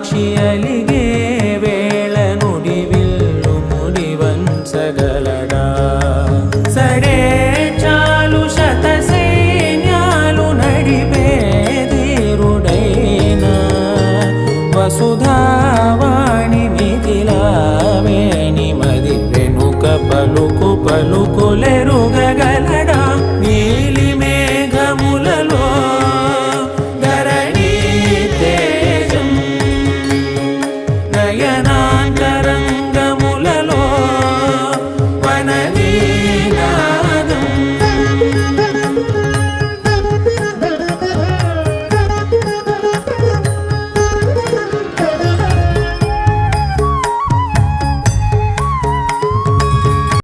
సాక్షి అలిగే వేళ నుడివిల్లు ముడివంచగలడా సడే చాలు శత సైన్యాలు నడిపే ధీరుడైనా వసుధావాణి మిథిలావేణి మది వెనుక పలుకు పలుకులెరుగగా